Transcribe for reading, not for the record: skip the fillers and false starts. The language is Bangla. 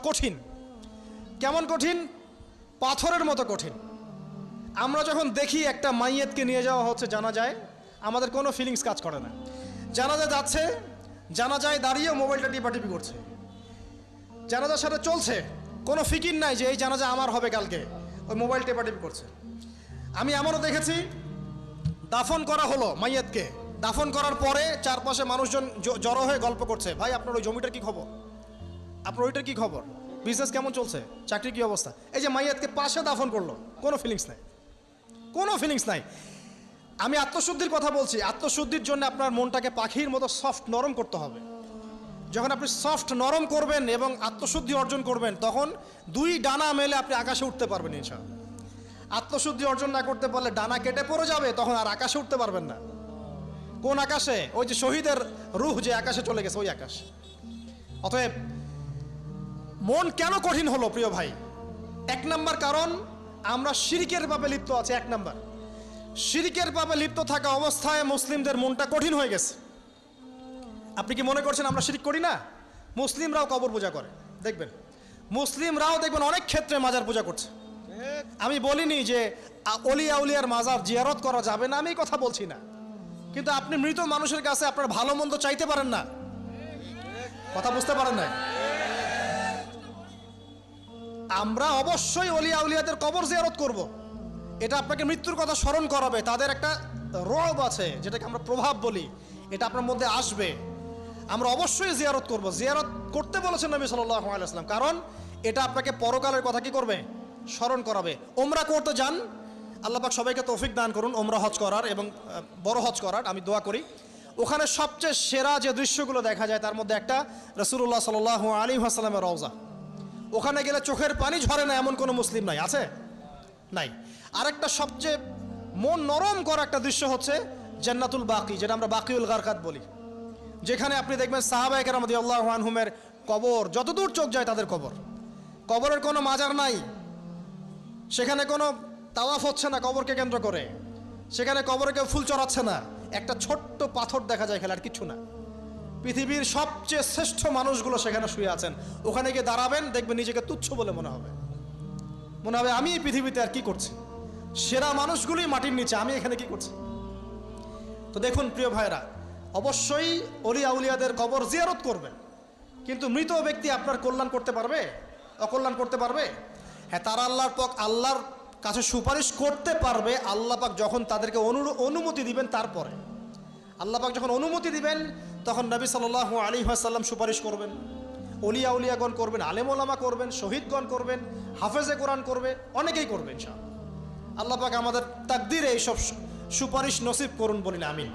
কঠিন। কেমন কঠিন? পাথরের মতো কঠিন। আমরা যখন দেখি একটা মাইয়েতকে নিয়ে যাওয়া হচ্ছে জানাজায়, আমাদের কোনো ফিলিংস কাজ করে না। জানাজা যাচ্ছে, জানাজায় দাঁড়িয়ে মোবাইলটা টিপাটিপি করছে, জানাজার সাথে চলছে, কোনো ফিকির নাই যে এই জানাজা আমার হবে কালকে, ওই মোবাইল টেপাটিপি করছে। আমি এমনও দেখেছি, দাফন করা হলো মাইয়াতকে, দাফন করার পরে চারপাশে মানুষজন জড়ো হয়ে গল্প করছে, ভাই আপনার ওই জমিটার কি খবর, আপনার ওইটার কি খবর, বিজনেস কেমন চলছে, চাকরির কি অবস্থা। এই যে মাইয়াতকে পাশে দাফন করলো, কোনো ফিলিংস নাই, কোনো ফিলিংস নাই। আমি আত্মশুদ্ধির কথা বলছি। আত্মশুদ্ধির জন্য আপনার মনটাকে পাখির মতো সফট নরম করতে হবে। যখন আপনি সফট নরম করবেন এবং আত্মশুদ্ধি অর্জন করবেন, তখন দুই ডানা মেলে আপনি আকাশে উঠতে পারবেন ইনশাআল্লাহ। আত্মশুদ্ধি অর্জন না করতে পারলে ডানা কেটে পড়ে যাবে, তখন আর আকাশে উঠতে পারবেন না। কোন আকাশে? ওই যে শহীদের রূহ যে আকাশে চলে গেছে, ওই আকাশ। অতএব মন কেন কঠিন হলো প্রিয় ভাই? এক নাম্বার কারণ, আমরা শিরকের পাপে লিপ্ত আছি। এক নাম্বার, শিরকের পাপে লিপ্ত থাকা অবস্থায় মুসলিমদের মনটা কঠিন হয়ে গেছে। আপনি কি মনে করছেন আমরা শিরক করি না? মুসলিমরাও কবর পূজা করে, দেখবেন মুসলিমরাও দেখবেন অনেক ক্ষেত্রে মাজার পূজা করছে। আমি বলিনি যে অলিয়া উলিয়ার মাজার জিয়ারত করা যাবে না, আমি এই কথা বলছি না, কিন্তু আপনি মৃত মানুষের কাছে আপনার ভালো মন্দ চাইতে পারেন না। কথা বুঝতে পারেন না? আমরা অবশ্যই অলিয়া উলিয়াদের কবর জিয়ারত করব। এটা আপনাকে মৃত্যুর কথা স্মরণ করাবে, তাদের একটা রব আছে যেটাকে আমরা প্রভাব বলি, এটা আপনার মধ্যে আসবে। আমরা অবশ্যই জিয়ারত করব। জিয়ারত করতে বলেছেন নবী সাল্লাল্লাহু আলাইহি ওয়াসাল্লাম, কারণ এটা আপনাকে পরকালের কথা কি করবে? স্মরণ করাবে। ওমরা করতে যান, আল্লাহ পাক সবাইকে তৌফিক দান করুন ওমরা হজ করার এবং বড় হজ করার, আমি দোয়া করি। ওখানে সবচেয়ে সেরা যে দৃশ্যগুলো দেখা যায় তার মধ্যে একটা রাসূলুল্লাহ সাল্লাল্লাহু আলাইহি ওয়াসাল্লামের রওজা। ওখানে গেলে চোখের পানি ঝরে না এমন কোনো মুসলিম নাই, আছে? নাই। আরেকটা সবচেয়ে মন নরম করা একটা দৃশ্য হচ্ছে জান্নাতুল বাকি, যেটা আমরা বাকিউল গারকাত বলি, যেখানে আপনি দেখবেন সাহাবায়ে কেরাম রাদিয়াল্লাহু আনহুমের কবর, যতদূর চোখ যায় তাদের কবর। কবরের কোনো মাজার নাই, সেখানে কোনো তাওয়াফ হচ্ছে না কবরকে কেন্দ্র করে, সেখানে কবরে কেউ ফুল চড়াচ্ছে না, একটা ছোট্ট পাথর দেখা যায় খেলার, কিছু না। পৃথিবীর সবচেয়ে শ্রেষ্ঠ মানুষগুলো সেখানে শুয়ে আছেন। ওখানে গিয়ে দাঁড়াবেন, দেখবেন নিজেকে তুচ্ছ বলে মনে হবে, মনে হবে আমি এই পৃথিবীতে আর কি করছি। সেরা মানুষগুলোই মাটির নিচে, আমি এখানে কি করছি? তো দেখুন প্রিয় ভাইরা, অবশ্যই অলিয়া উলিয়াদের কবর জিয়ারত করবেন, কিন্তু মৃত ব্যক্তি আপনার কল্যাণ করতে পারবে? অকল্যাণ করতে পারবে? হ্যাঁ, তারা আল্লাহর কাছে সুপারিশ করতে পারবে আল্লাহ পাক যখন তাদেরকে অনুমতি দিবেন। তারপরে আল্লাহ পাক যখন অনুমতি দিবেন, তখন নবী সাল্লাল্লাহু আলাইহি ওয়াসাল্লাম সুপারিশ করবেন, অলিয়া উলিয়াগণ করবেন, আলেম ওলামা করবেন, শহীদগণ করবেন, হাফেজে কোরআন করবে, অনেকেই করবেন ইনশাআল্লাহ। আল্লাহ পাক আমাদের তাকদীরে এইসব সুপারিশ নসিব করুন, বলি না আমিন।